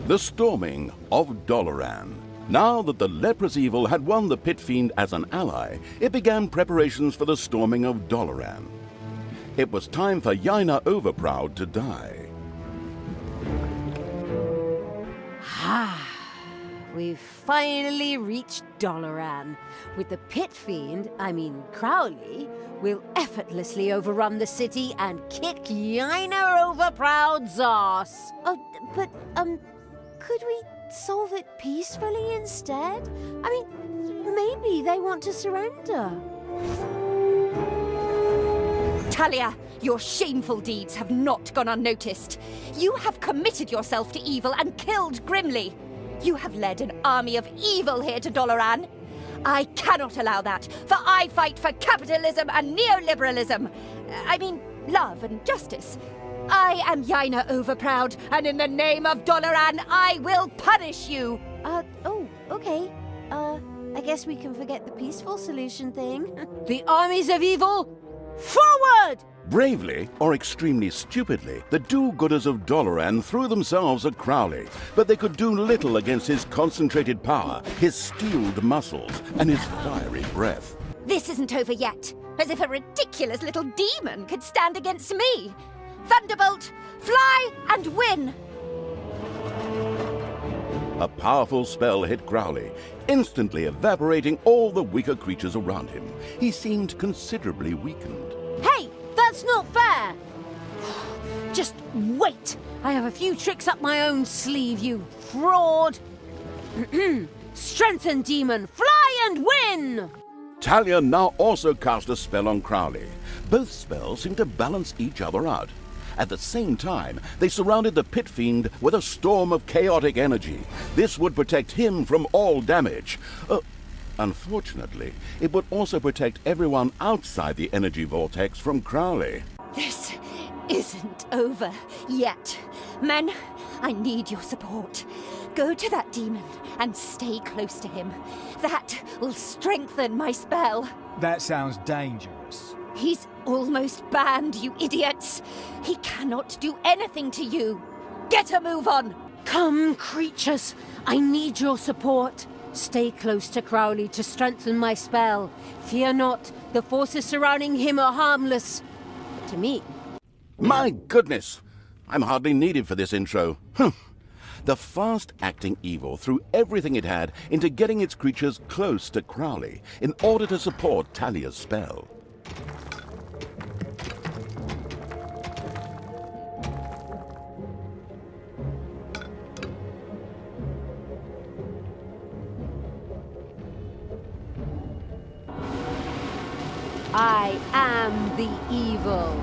The Storming of Dollaran. Now that the leprous evil had won the Pit Fiend as an ally, it began preparations for the Storming of Dollaran. It was time for Yaina Overproud to die. We've finally reached Dollaran. With the Pit Fiend, Crowley, we'll effortlessly overrun the city and kick Yaina Overproud's ass. Oh, but, could we solve it peacefully instead? Maybe they want to surrender. Talia, your shameful deeds have not gone unnoticed. You have committed yourself to evil and killed grimly. You have led an army of evil here to Dollaran. I cannot allow that, for I fight for capitalism and neoliberalism. Love and justice. I am Yaina Overproud, and in the name of Dollaran, I will punish you. Okay. I guess we can forget the peaceful solution thing. The armies of evil, forward! Bravely, or extremely stupidly, the do-gooders of Dollaran threw themselves at Crowley, but they could do little against his concentrated power, his steeled muscles, and his fiery breath. This isn't over yet. As if a ridiculous little demon could stand against me. Thunderbolt, fly and win! A powerful spell hit Crowley, instantly evaporating all the weaker creatures around him. He seemed considerably weakened. Hey, that's not fair! Just wait! I have a few tricks up my own sleeve, you fraud! Strengthen, demon, fly and win! Talia now also cast a spell on Crowley. Both spells seemed to balance each other out. At the same time, they surrounded the Pit Fiend with a storm of chaotic energy. This would protect him from all damage. Unfortunately, it would also protect everyone outside the energy vortex from Crowley. This isn't over yet. Men, I need your support. Go to that demon and stay close to him. That will strengthen my spell. That sounds dangerous. He's almost banned, you idiots. He cannot do anything to you. Get a move on. Come, creatures. I need your support. Stay close to Crowley to strengthen my spell. Fear not. The forces surrounding him are harmless. To me. My goodness! I'm hardly needed for this intro. The fast-acting evil threw everything it had into getting its creatures close to Crowley in order to support Talia's spell. I am the evil.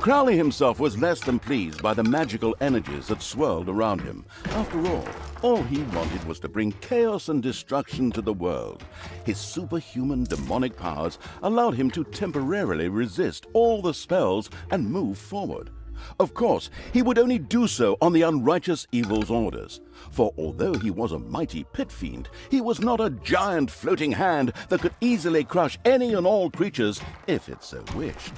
Crowley himself was less than pleased by the magical energies that swirled around him. After all he wanted was to bring chaos and destruction to the world. His superhuman demonic powers allowed him to temporarily resist all the spells and move forward. Of course, he would only do so on the unrighteous evil's orders. For although he was a mighty pit fiend, he was not a giant floating hand that could easily crush any and all creatures if it so wished.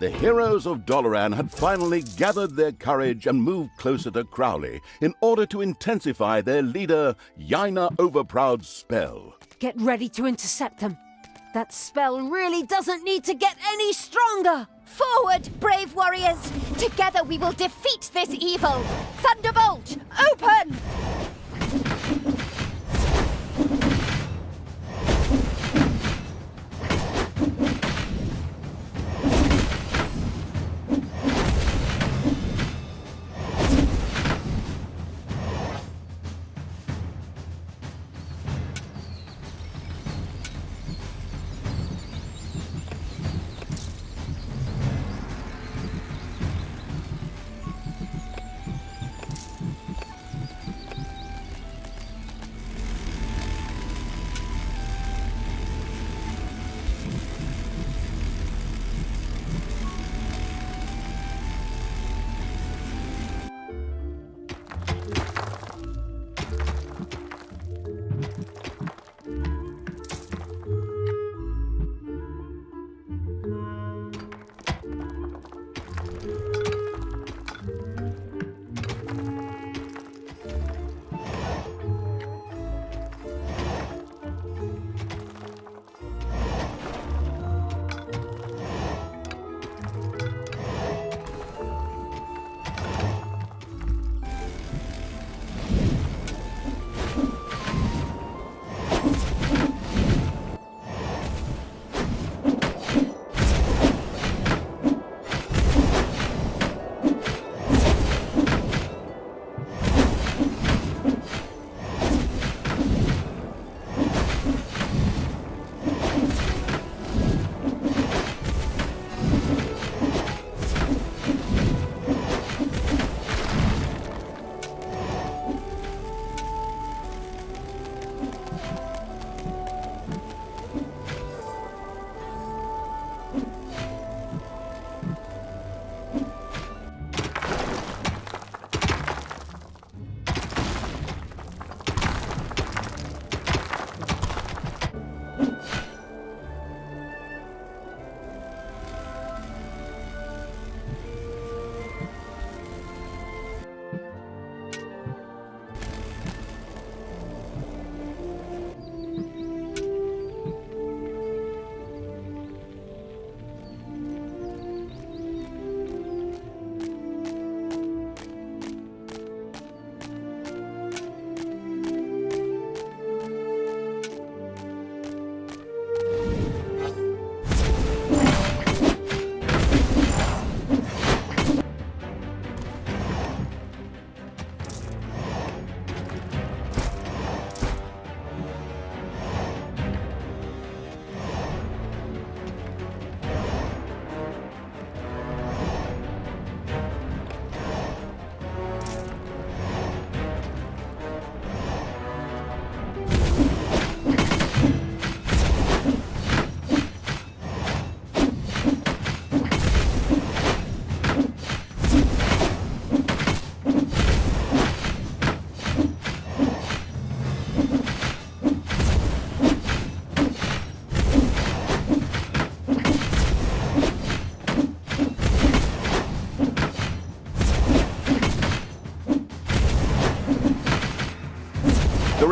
The heroes of Dollaran had finally gathered their courage and moved closer to Crowley in order to intensify their leader, Yaina Overproud's spell. Get ready to intercept them. That spell really doesn't need to get any stronger! Forward, brave warriors! Together we will defeat this evil! Thunderbolt, open!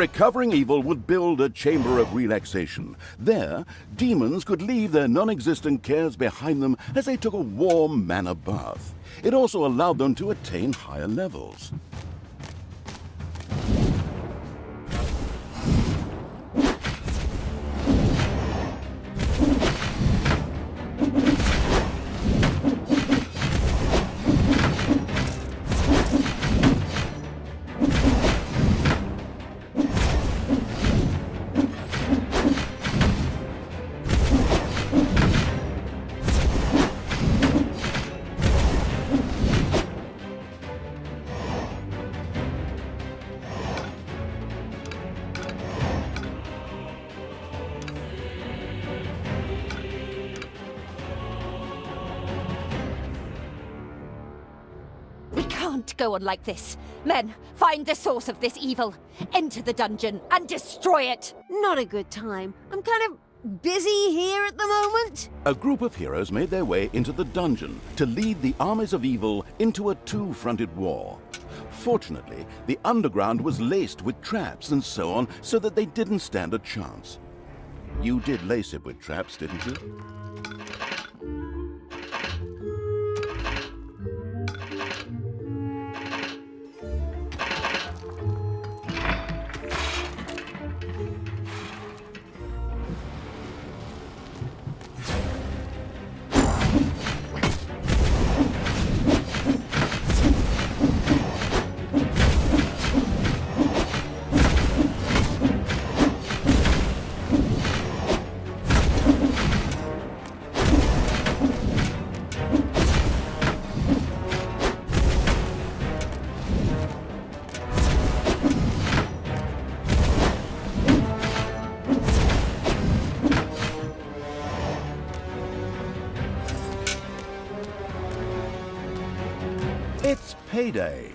recovering evil would build a chamber of relaxation. There, demons could leave their non-existent cares behind them as they took a warm manna bath. It also allowed them to attain higher levels. Can't go on like this. Men, find the source of this evil. Enter the dungeon and destroy it. Not a good time. I'm kind of busy here at the moment. A group of heroes made their way into the dungeon to lead the armies of evil into a two-fronted war. Fortunately, the underground was laced with traps and so on, so that they didn't stand a chance. You did lace it with traps, didn't you? It's payday.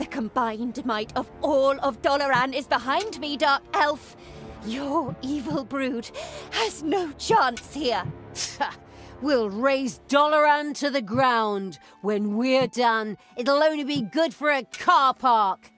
Combined might of all of Dollaran is behind me, Dark Elf. Your evil brood has no chance here. We'll raze Dollaran to the ground. When we're done, it'll only be good for a car park.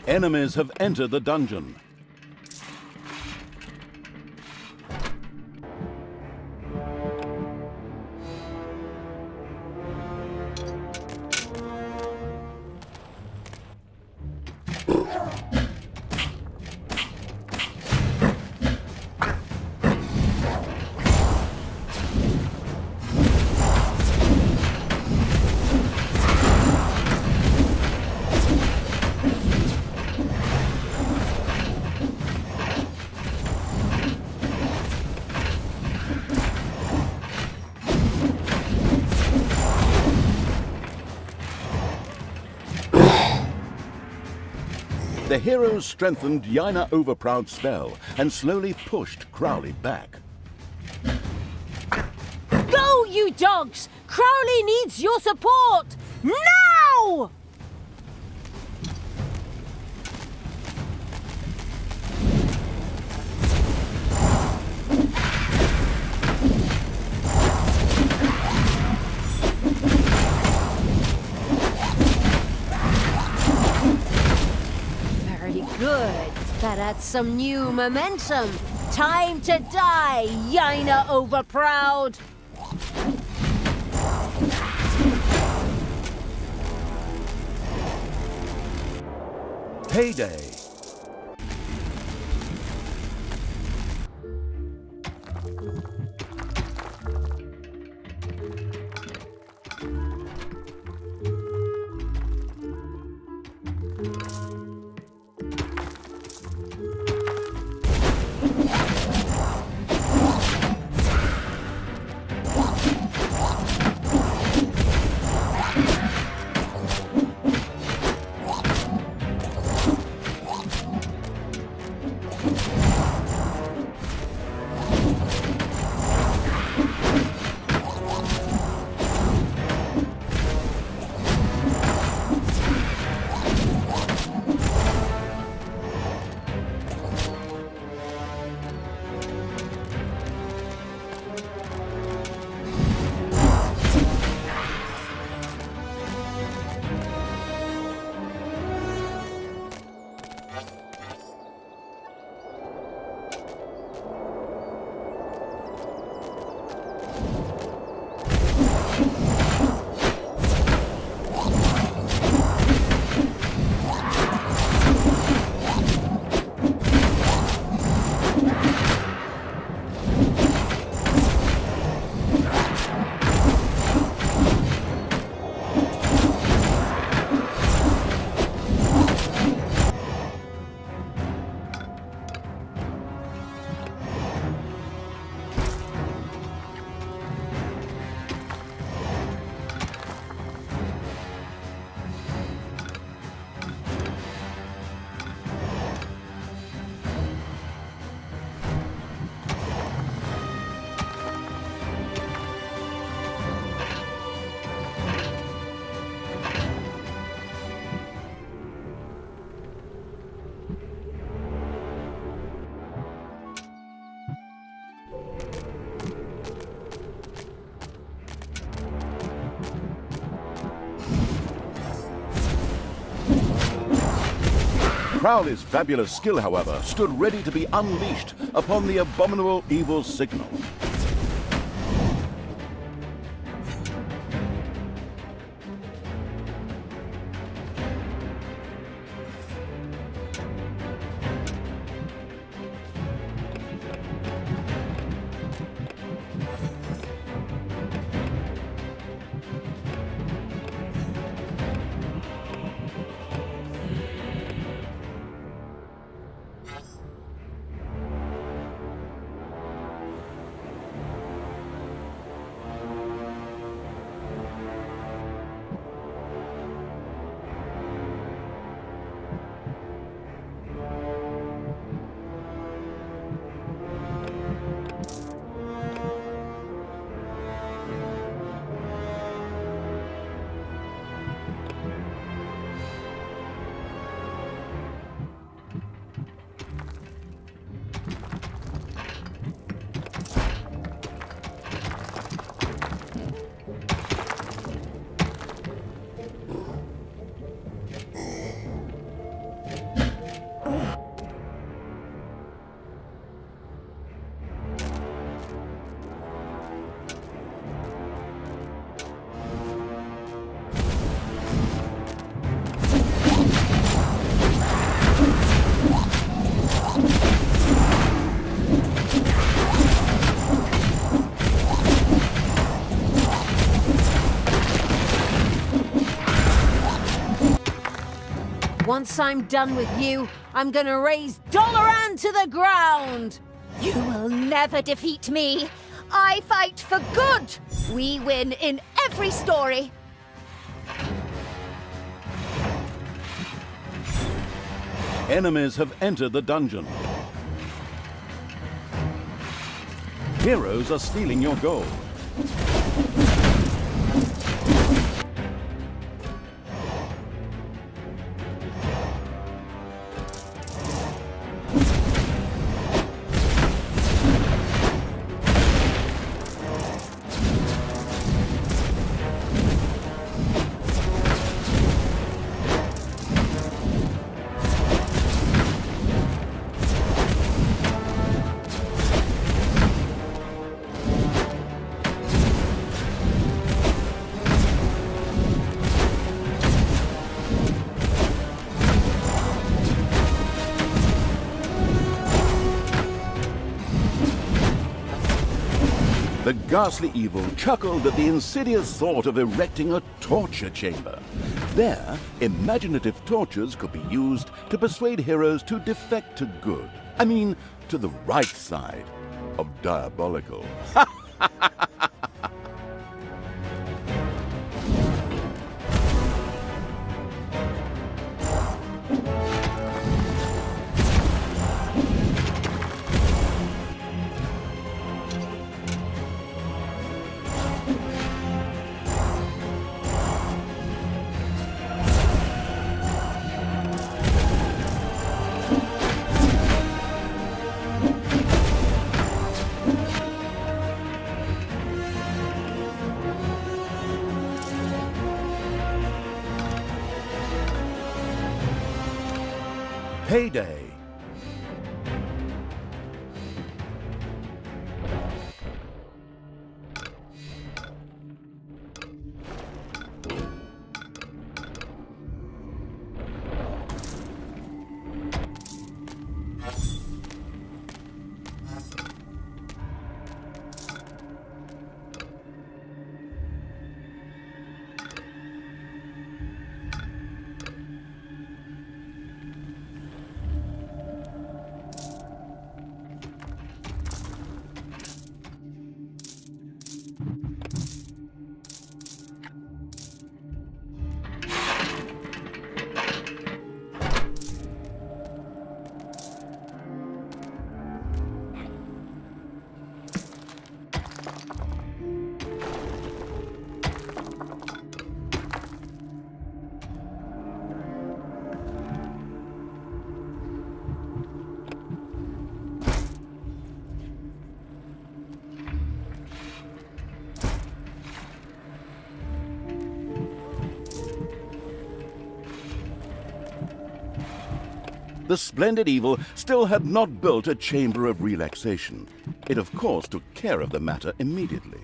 Enemies have entered the dungeon. The heroes strengthened Yaina Overproud's spell and slowly pushed Crowley back. Go, you dogs! Crowley needs your support! Now! Good. That adds some new momentum. Time to die, Yaina Overproud! Payday. Crowley's fabulous skill, however, stood ready to be unleashed upon the abominable evil signal. Once I'm done with you, I'm gonna raise Dollaran to the ground! You will never defeat me. I fight for good. We win in every story. Enemies have entered the dungeon. Heroes are stealing your gold. The ghastly evil chuckled at the insidious thought of erecting a torture chamber. There, imaginative tortures could be used to persuade heroes to defect to good. I mean, to the right side of diabolical. Payday. The splendid evil still had not built a chamber of relaxation. It, of course, took care of the matter immediately.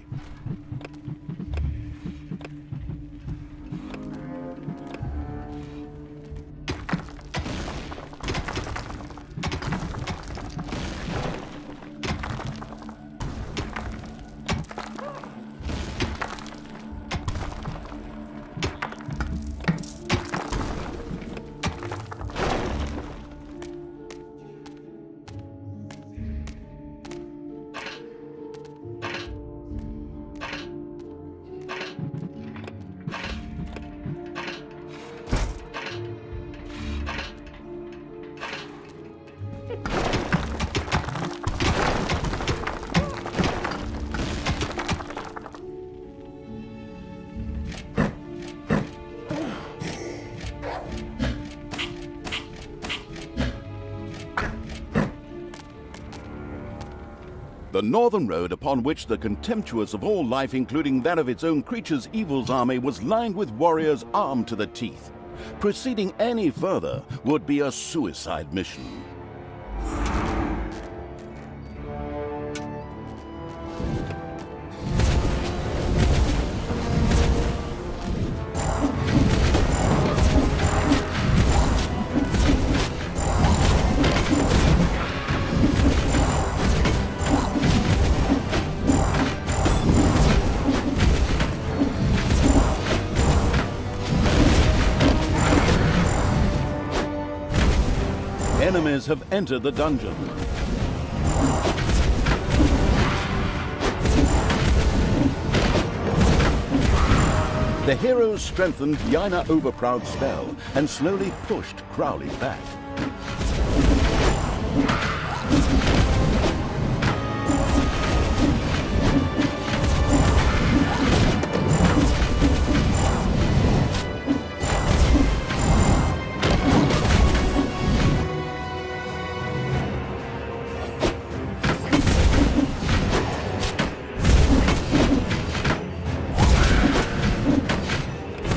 The northern road, upon which the contemptuous of all life, including that of its own creatures, Evil's army, was lined with warriors armed to the teeth. Proceeding any further would be a suicide mission. enemies have entered the dungeon. The heroes strengthened Yaina Overproud's spell and slowly pushed Crowley back.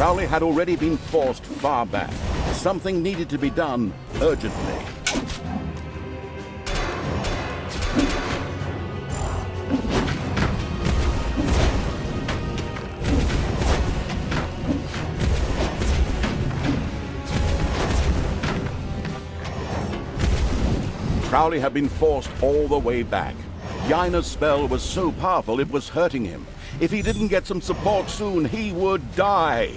Crowley had already been forced far back. Something needed to be done urgently. Crowley had been forced all the way back. Yaina's spell was so powerful it was hurting him. If he didn't get some support soon, he would die.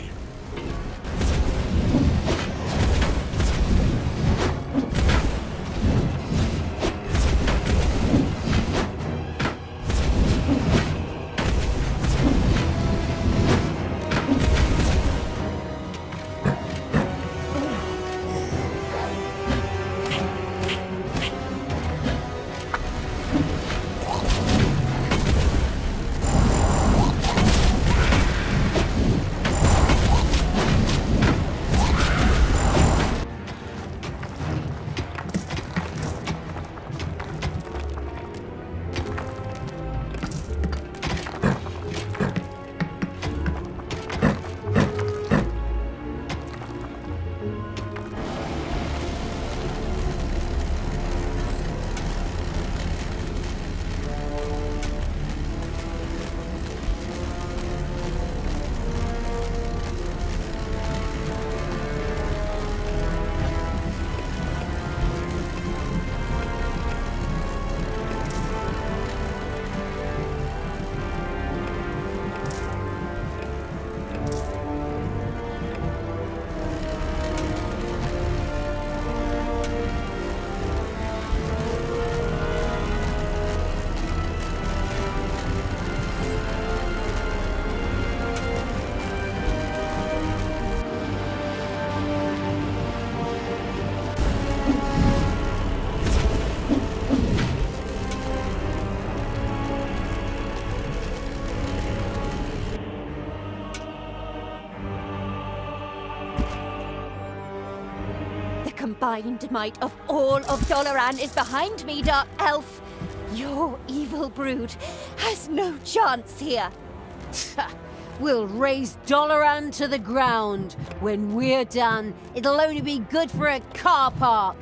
Combined might of all of Dollaran is behind me, Dark Elf. Your evil brood has no chance here. We'll raze Dollaran to the ground. When we're done, it'll only be good for a car park.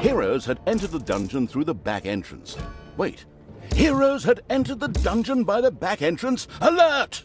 Heroes had entered the dungeon through the back entrance. Wait, heroes had entered the dungeon by the back entrance? Alert!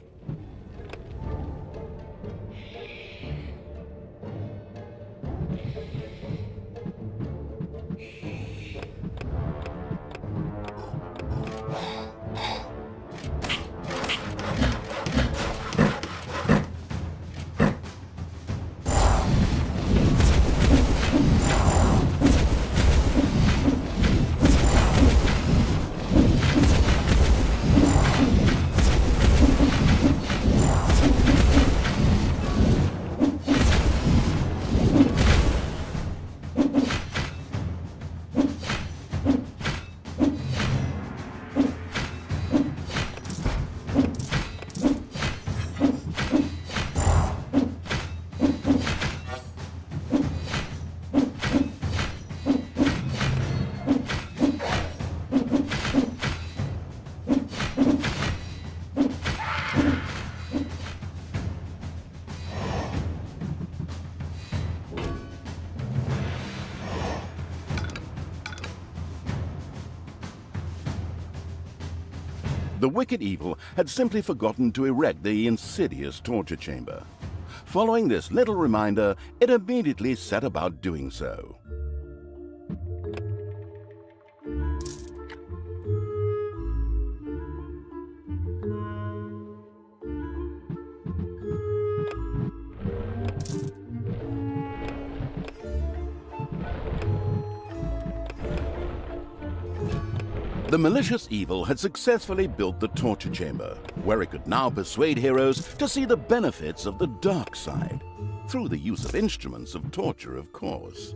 The wicked evil had simply forgotten to erect the insidious torture chamber. Following this little reminder, it immediately set about doing so. The malicious evil had successfully built the torture chamber, where it could now persuade heroes to see the benefits of the dark side, through the use of instruments of torture, of course.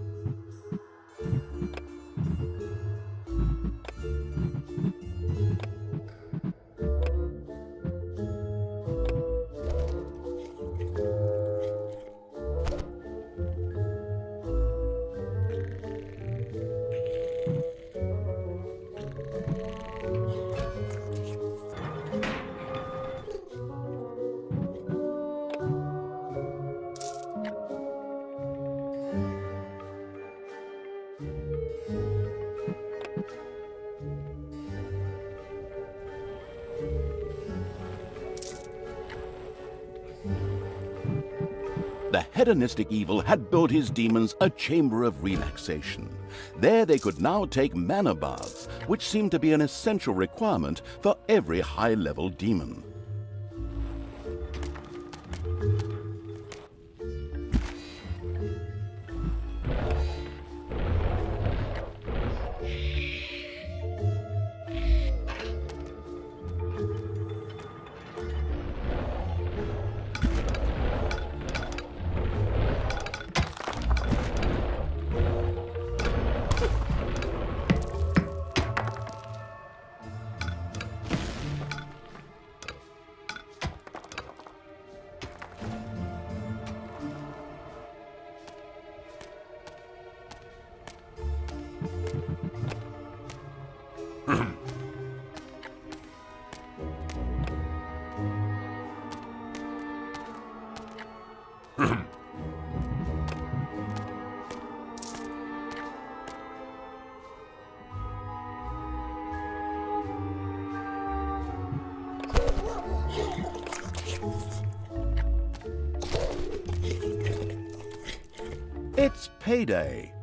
The hedonistic evil had built his demons a chamber of relaxation. There they could now take mana baths, which seemed to be an essential requirement for every high-level demon. It's payday.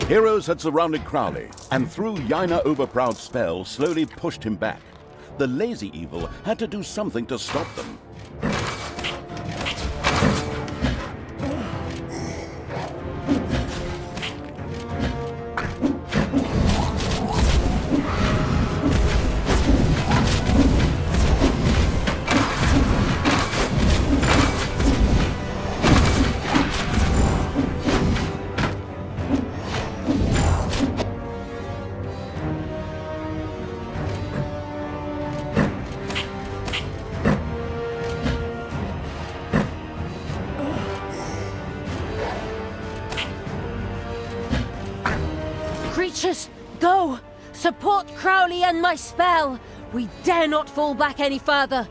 Heroes had surrounded Crowley, and through Yaina Overproud's spell slowly pushed him back. The lazy evil had to do something to stop them. Creatures, go! Support Crowley and my spell! We dare not fall back any further!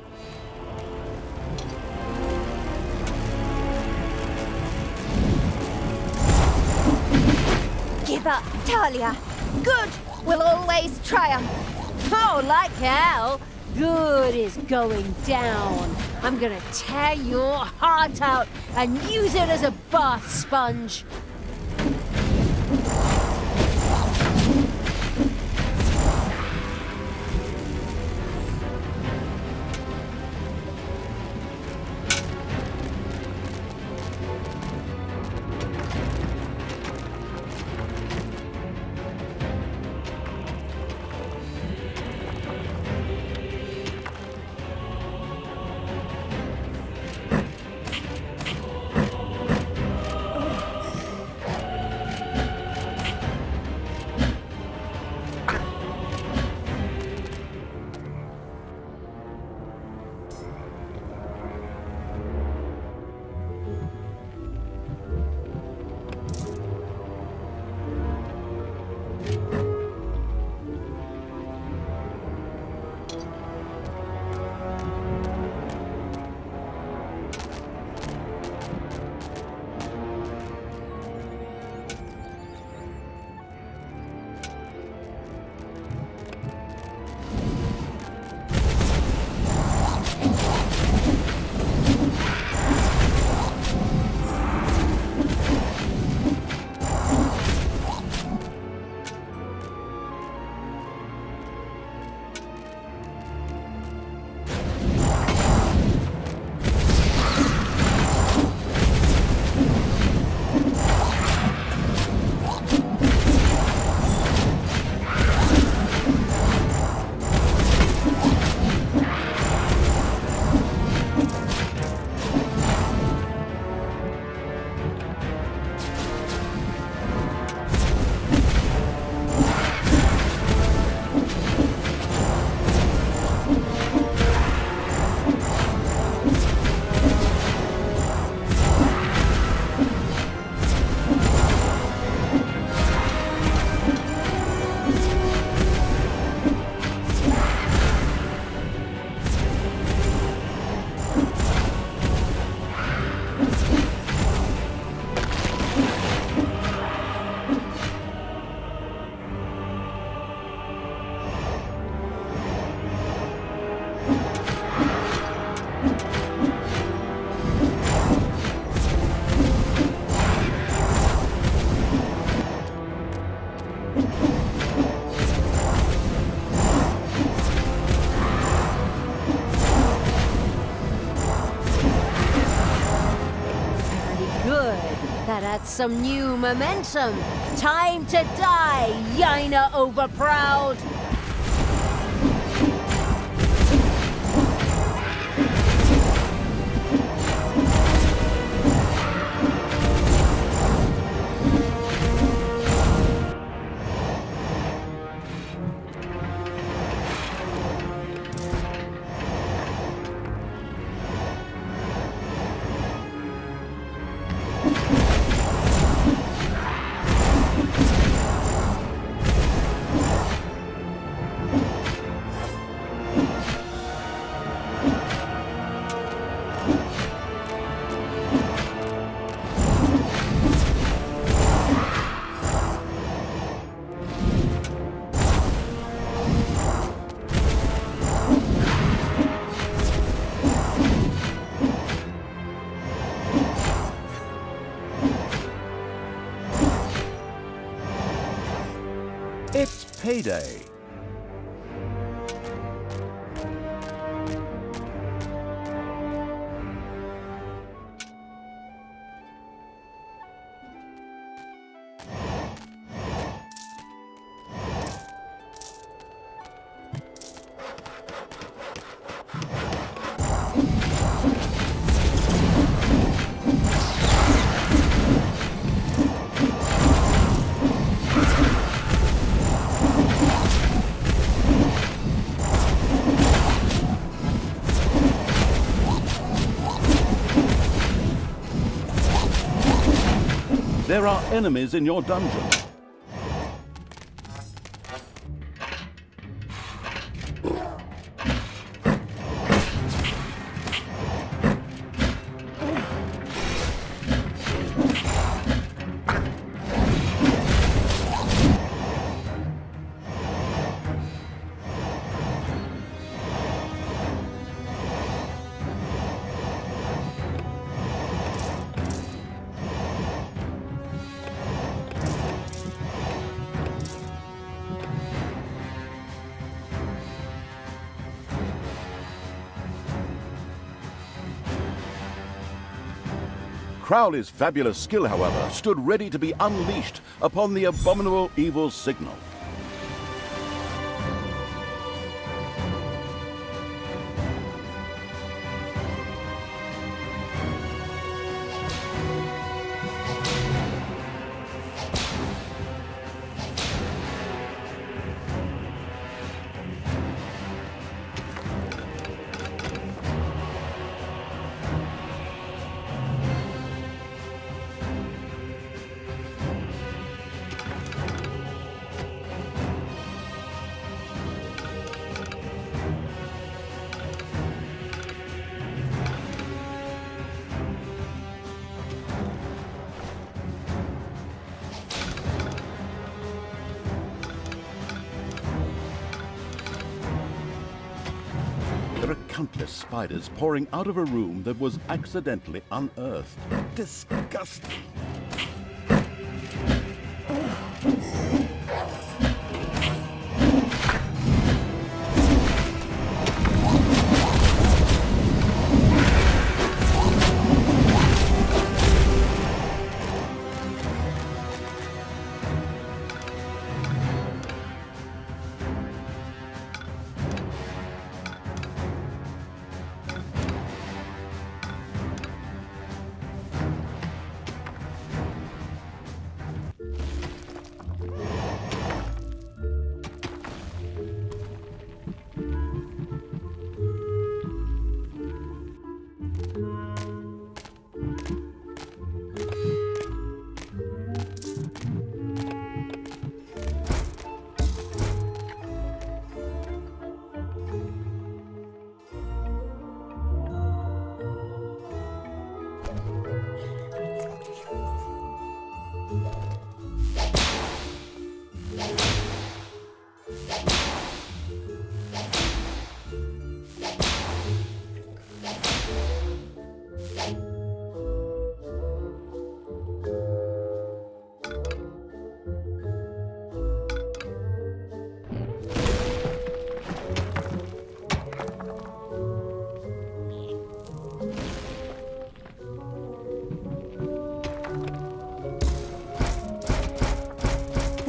Give up, Talia. Good will always triumph. Oh, like hell! Good is going down. I'm gonna tear your heart out and use it as a bath sponge. That adds some new momentum. Time to die, Yaina Overproud! It's payday. There are enemies in your dungeon. Crowley's fabulous skill, however, stood ready to be unleashed upon the abominable evil signal. There are countless spiders pouring out of a room that was accidentally unearthed. Disgusting.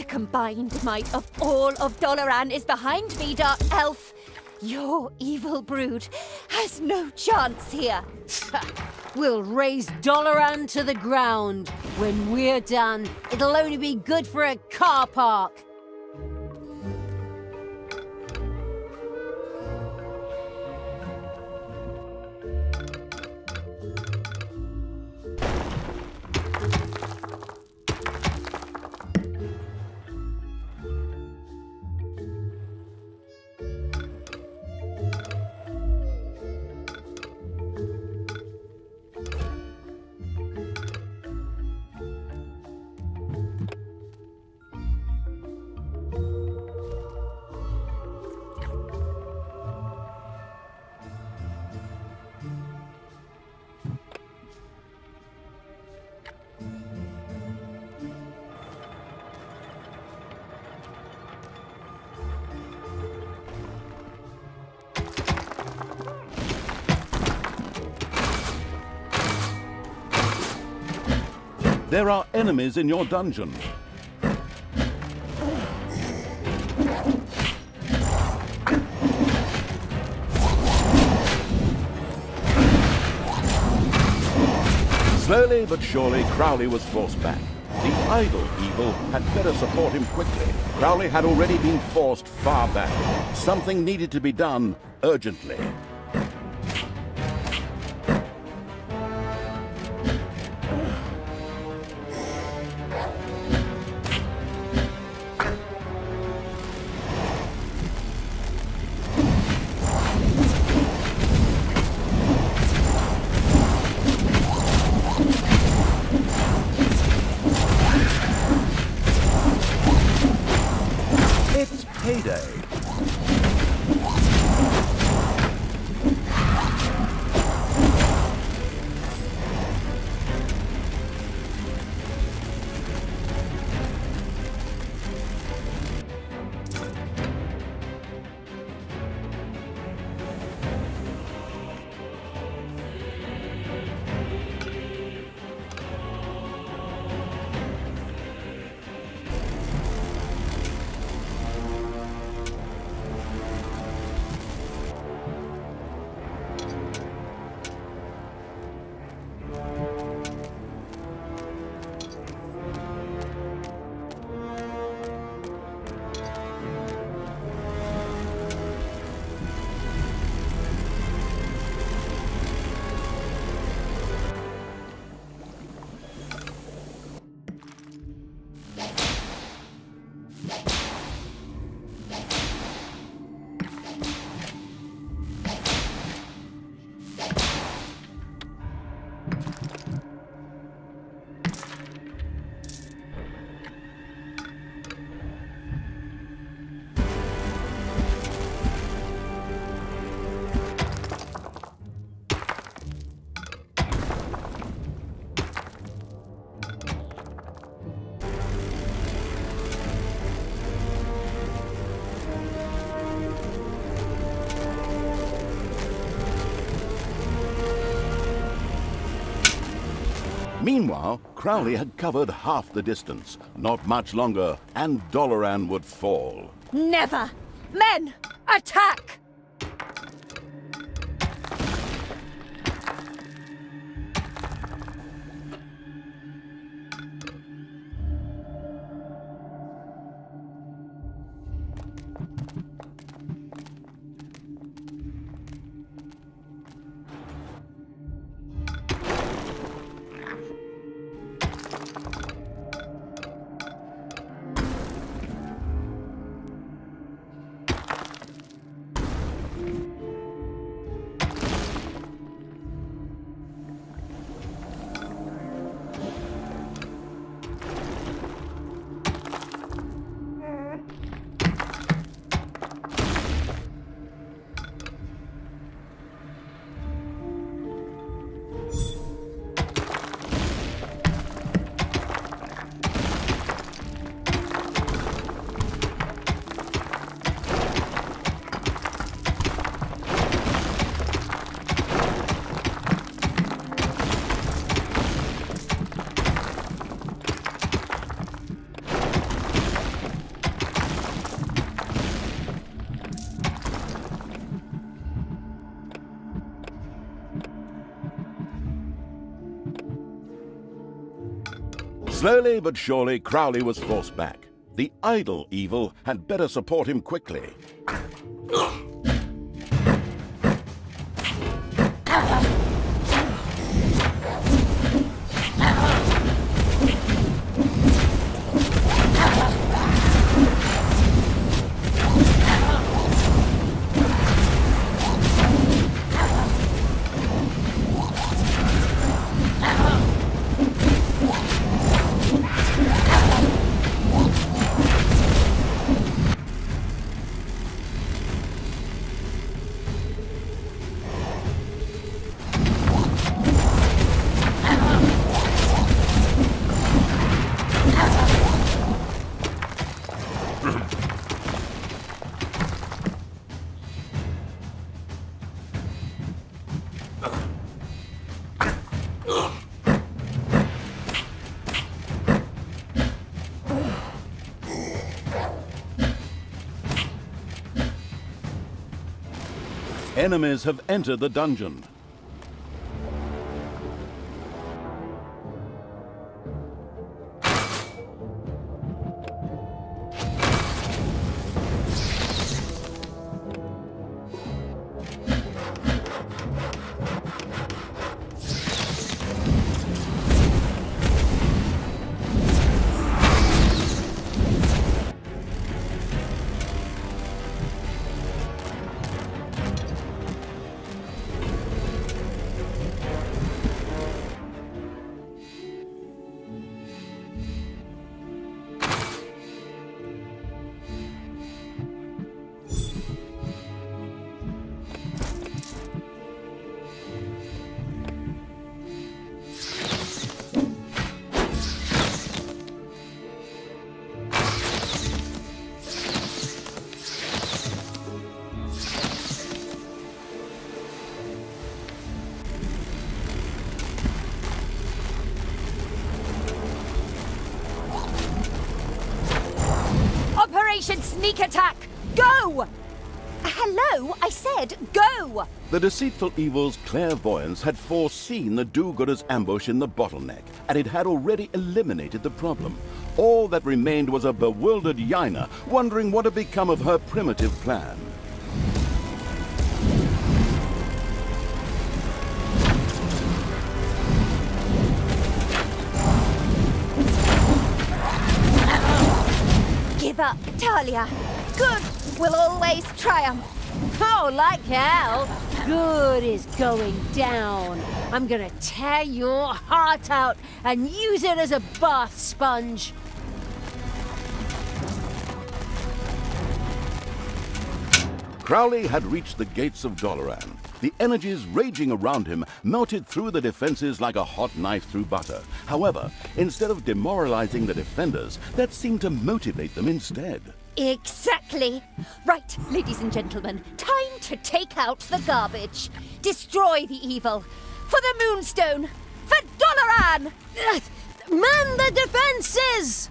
Combined might of all of Dollaran is behind me, Dark Elf. Your evil brood has no chance here. We'll raze Dollaran to the ground. When we're done, it'll only be good for a car park. There are enemies in your dungeon. Slowly but surely, Crowley was forced back. The idle evil had better support him quickly. Crowley had already been forced far back. Something needed to be done urgently. It's payday. Meanwhile, Crowley had covered half the distance. Not much longer, and Dollaran would fall. Never! Men, attack! Slowly but surely, Crowley was forced back. The idle evil had better support him quickly. Enemies have entered the dungeon. Operation Sneak Attack! Go! Hello, I said go! The deceitful evil's clairvoyance had foreseen the do-gooder's ambush in the bottleneck, and it had already eliminated the problem. All that remained was a bewildered Yaina, wondering what had become of her primitive plan. Give up, Talia. Good will always triumph. Oh, like hell. Good is going down. I'm gonna tear your heart out and use it as a bath sponge. Crowley had reached the gates of Dollaran. The energies raging around him melted through the defenses like a hot knife through butter. However, instead of demoralizing the defenders, that seemed to motivate them instead. Exactly. Right, ladies and gentlemen, time to take out the garbage. Destroy the evil. For the Moonstone. For Dollaran! Man the defenses!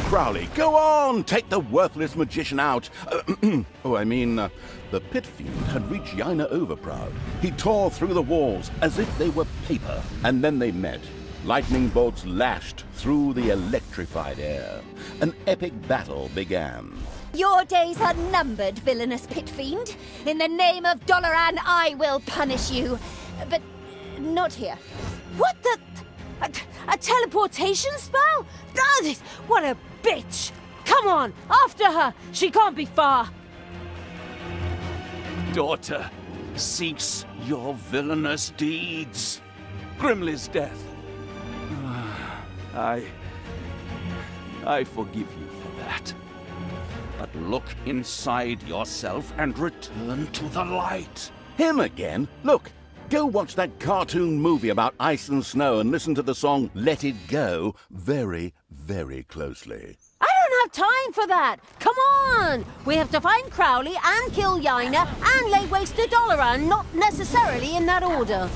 Crowley, go on! Take the worthless magician out! The pit fiend had reached Yaina Overproud. He tore through the walls as if they were paper. And then they met. Lightning bolts lashed through the electrified air. An epic battle began. Your days are numbered, villainous pit fiend. In the name of Dollaran, I will punish you. But not here. What the... A teleportation spell? What a bitch! Come on, after her! She can't be far! Daughter, cease your villainous deeds. Grimly's death. I forgive you for that. But look inside yourself and return to the light. Him again? Look! Go watch that cartoon movie about ice and snow and listen to the song Let It Go very, very closely. I don't have time for that! Come on! We have to find Crowley and kill Yaina and lay waste to Dollaran, not necessarily in that order.